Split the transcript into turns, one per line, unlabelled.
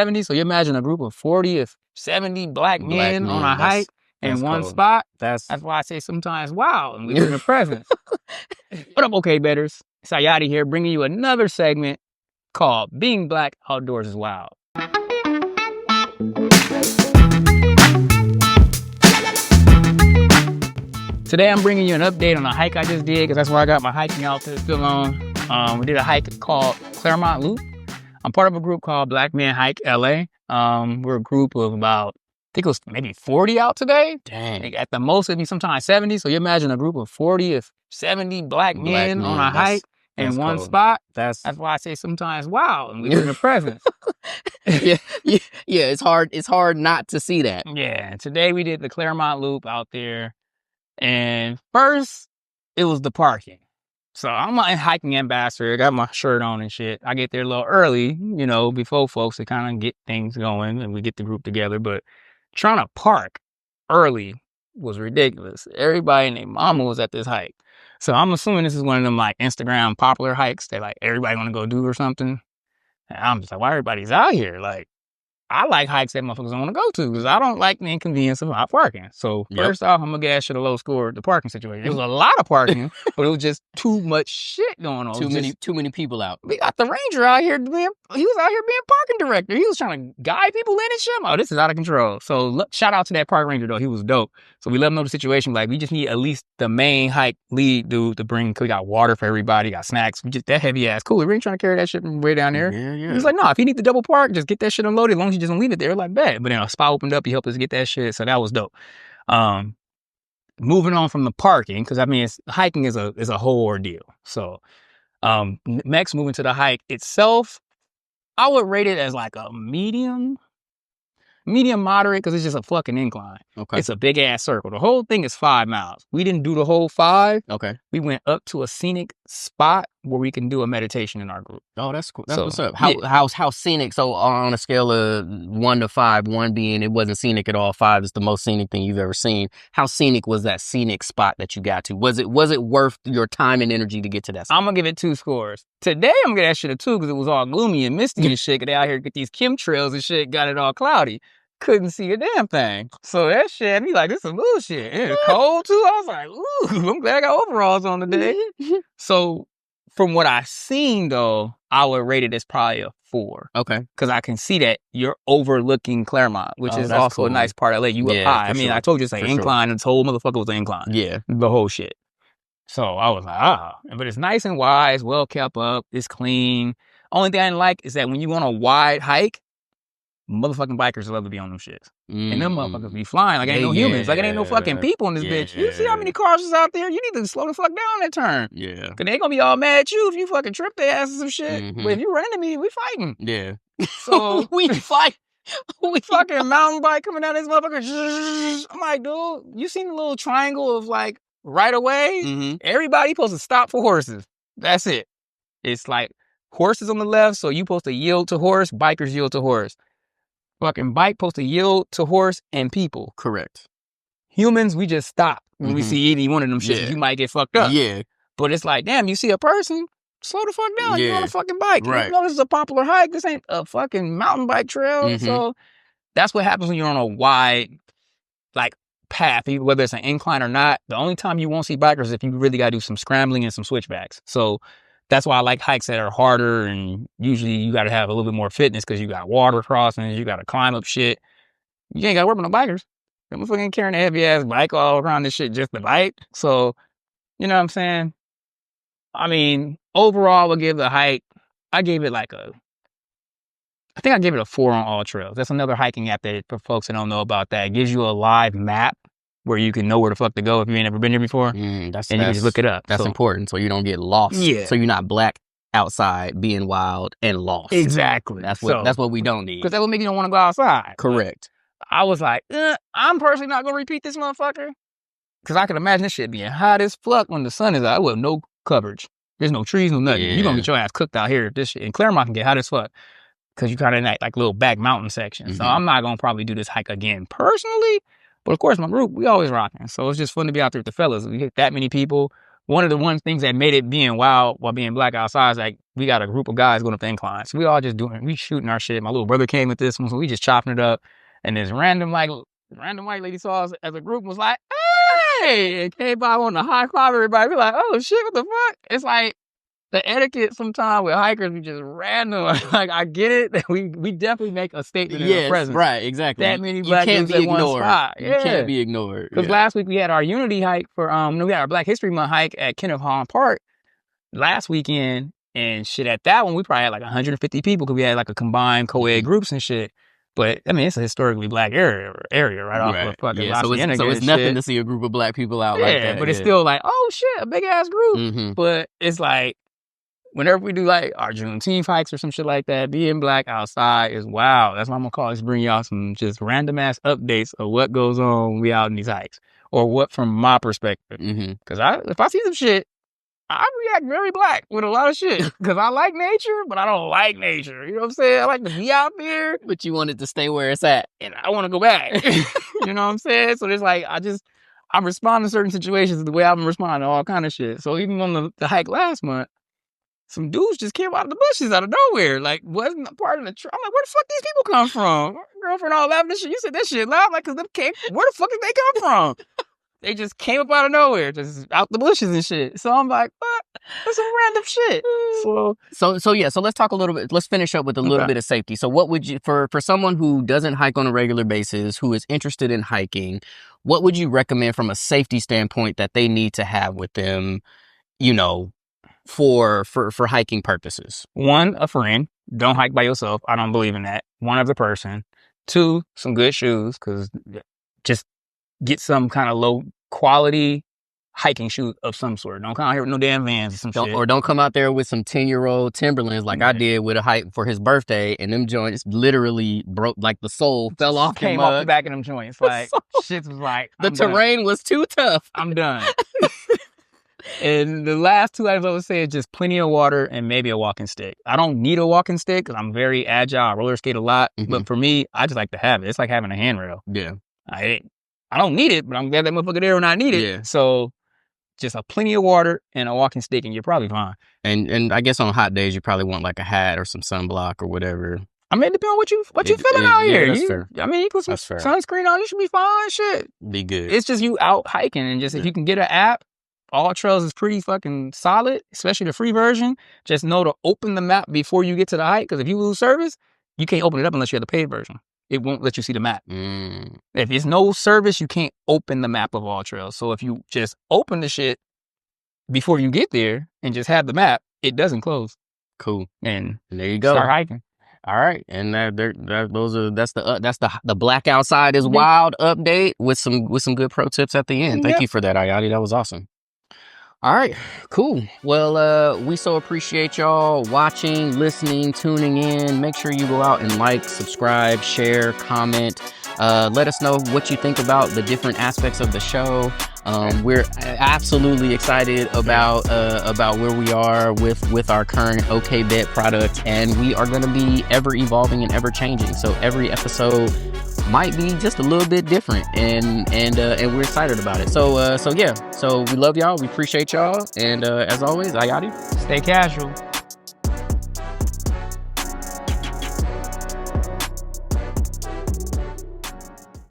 70. So you imagine a group of 40 or 70 black men on a hike in one spot. That's why I say sometimes, wow, and we were in the presence. What up, okay, betters? It's Ayati here, bringing you another segment called Being Black Outdoors is Wild. Today I'm bringing you an update on a hike I just did, because that's where I got my hiking outfit still on. We did a hike called Claremont Loop. I'm part of a group called Black Men Hike LA. We're a group of about, I think it was maybe 40 out today. Dang. Like at the most, it'd be sometimes 70. So you imagine a group of 40 or 70 black men on a hike in one spot. That's why I say sometimes, wow, and we were in the presence.
yeah. It's hard not to see that.
Yeah. Today we did the Claremont Loop out there. And first, it was the parking. So I'm a hiking ambassador. I got my shirt on and shit. I get there a little early, you know, before folks to kind of get things going and we get the group together. But trying to park early was ridiculous. Everybody and their mama was at this hike. So I'm assuming this is one of them like Instagram popular hikes that like everybody want to go do or something. And I'm just like, why everybody's out here? Like, I like hikes that motherfuckers don't want to go to because I don't like the inconvenience of not parking. So first off, I'm gonna give that shit a low score at the parking situation. There was a lot of parking, but it was just too much shit going on.
Too many people out.
We got the ranger out here he was out here being parking director. He was trying to guide people in and shit. Oh, this is out of control. So shout out to that park ranger though. He was dope. So we let him know the situation. Like we just need at least the main hike lead dude to bring. Cause we got water for everybody. Got snacks. We just that heavy ass cooler. We ain't trying to carry that shit from way down there. Yeah. He's like, no, if you need the double park, just get that shit unloaded. As long as you just don't leave it there, like bad. But then a spot opened up. He helped us get that shit. So that was dope. Moving on from the parking, because I mean, hiking is a whole ordeal. So next, moving to the hike itself, I would rate it as like a medium moderate, because it's just a fucking incline. Okay. It's a big ass circle. The whole thing is 5 miles. We didn't do the whole 5. Okay. We went up to a scenic spot where we can do a meditation in our group.
Oh, that's cool. That's what's up. How scenic? So on a scale of 1 to 5, 1 being it wasn't scenic at all, 5 is the most scenic thing you've ever seen. How scenic was that scenic spot that you got to? Was it worth your time and energy to get to that spot?
I'm gonna give it 2 scores. Today I'm gonna give that shit a 2 because it was all gloomy and misty and shit. They out here get these chemtrails and shit, got it all cloudy. Couldn't see a damn thing. So that shit had me like, this is bullshit. And it's cold too. I was like, ooh, I'm glad I got overalls on today. So from what I've seen though, I would rate it as probably a 4. Okay. Because I can see that you're overlooking Claremont, which is also a nice part of LA. You up high. I mean, I told you it's an incline, and this whole motherfucker was an incline. Yeah. The whole shit. So I was like, but it's nice and wide, it's well kept up, it's clean. Only thing I didn't like is that when you go on a wide hike, motherfucking bikers love to be on them shits. And them motherfuckers be flying like ain't no humans. Like it ain't no fucking people in this bitch. You see how many cars is out there? You need to slow the fuck down that turn. Yeah. Cause they ain't gonna be all mad at you if you fucking trip their ass or some shit. But if you run into me, we fighting. Yeah. So we fight. We fucking mountain bike coming down this motherfucker. I'm like, dude, you seen the little triangle of like right away? Everybody supposed to stop for horses. That's it. It's like horses on the left, so you supposed to yield to horse, bikers yield to horse. Fucking bike supposed to yield to horse and people. Correct. Humans, we just stop when we see any one of them shit. You might get fucked up. Yeah. But it's like, damn, you see a person, slow the fuck down. You're on a fucking bike. Right. You know this is a popular hike. This ain't a fucking mountain bike trail. So that's what happens when you're on a wide, like, path, whether it's an incline or not. The only time you won't see bikers is if you really got to do some scrambling and some switchbacks. So that's why I like hikes that are harder, and usually you got to have a little bit more fitness because you got water crossings, you got to climb up shit. You ain't got to work with no bikers. I'm fucking carrying a heavy ass bike all around this shit just to bike. So, you know what I'm saying? I mean, overall, I would give the hike, I gave it like I think I gave it a 4 on All Trails. That's another hiking app that, for folks that don't know about that, it gives you a live map where you can know where the fuck to go if you ain't ever been there before. And you can just look it up.
That's important, so you don't get lost. Yeah. So you're not black outside being wild and lost.
Exactly.
That's what we don't need.
Because that would make you don't want to go outside.
Correct.
But I was like, I'm personally not going to repeat this motherfucker. Because I can imagine this shit being hot as fuck when the sun is out with no coverage. There's no trees, no nothing. You're going to get your ass cooked out here. This shit. And Claremont can get hot as fuck. Because you kind of in that like little back mountain section. So I'm not going to probably do this hike again personally. But of course, my group, we always rocking. So it's just fun to be out there with the fellas. We get that many people. one of the things that made it being wild while being black outside is like we got a group of guys going up the incline. So we all just we shooting our shit. My little brother came with this one, so we just chopping it up. And this random white lady saw us as a group and was like, hey, and came by on the high five everybody. We like, oh shit, what the fuck? It's like the etiquette sometimes with hikers be just random. Like I get it. We definitely make a statement in our presence.
Right, exactly.
That many black dudes at one spot.
You can't be ignored.
Because last week we had our unity hike for we had our Black History Month hike at Kenneth Hahn Park last weekend, and shit at that one we probably had like 150 people because we had like a combined co-ed groups and shit. But I mean, it's a historically black area right off of fucking La Cienega.
So it's nothing to see a group of black people out like that.
But it's still like, oh shit, a big ass group. But it's like, whenever we do like our Juneteenth hikes or some shit like that, being black outside is wild. That's what I'm gonna call this. Bring y'all some just random ass updates of what goes on when we out in these hikes, or what from my perspective. Because if I see some shit, I react very black with a lot of shit because I like nature, but I don't like nature. You know what I'm saying? I like to be out there,
but you want it to stay where it's at,
and I want to go back. You know what I'm saying? So there's like I respond to certain situations the way I've been responding to all kind of shit. So even on the hike last month, some dudes just came out of the bushes out of nowhere. Like, wasn't a part of the I'm like, where the fuck these people come from? My girlfriend all laughing this shit. You said that shit loud, like, cause them came. Where the fuck did they come from? They just came up out of nowhere, just out the bushes and shit. So I'm like, what? That's some random shit.
So let's talk a little bit. Let's finish up with a little bit of safety. So what would you, for someone who doesn't hike on a regular basis, who is interested in hiking, what would you recommend from a safety standpoint that they need to have with them, you know, for hiking purposes?
One, a friend. Don't hike by yourself. I don't believe in that. One other person. Two, some good shoes, because just get some kind of low quality hiking shoes of some sort. Don't come out here with no damn Vans or some shit.
Or don't come out there with some 10-year-old Timberlands like I did with a hike for his birthday, and them joints literally broke, like the sole fell off.
Came off the back of them joints. Like, shit was like,
the terrain was too tough.
I'm done. And the last two items I would say is just plenty of water and maybe a walking stick. I don't need a walking stick because I'm very agile. I roller skate a lot. But for me, I just like to have it. It's like having a handrail.
Yeah.
I don't need it, but I'm glad that motherfucker there when I need it.
Yeah.
So just a plenty of water and a walking stick and you're probably fine.
And I guess on hot days you probably want like a hat or some sunblock or whatever.
I mean, it depends on what you feeling out here.
That's fair.
I mean, you put some sunscreen on, you should be fine. Shit.
Be good.
It's just you out hiking and just if you can get an app, All Trails is pretty fucking solid, especially the free version. Just know to open the map before you get to the hike because if you lose service, you can't open it up unless you have the paid version. It won't let you see the map. If there's no service, you can't open the map of All Trails. So if you just open the shit before you get there and just have the map, it doesn't close.
Cool.
And
there you go.
Start hiking.
All right, and that's the Black Outside is Wild update with some good pro tips at the end. Thank you for that, Ayati. That was awesome. All right, cool. Well, we so appreciate y'all watching, listening, tuning in. Make sure you go out and like, subscribe, share, comment. Let us know what you think about the different aspects of the show. We're absolutely excited about where we are with our current OK Bet product, and we are going to be ever evolving and ever changing. So every episode might be just a little bit different, and we're excited about it. So we love y'all. We appreciate y'all, and as always, Ayati,
stay casual.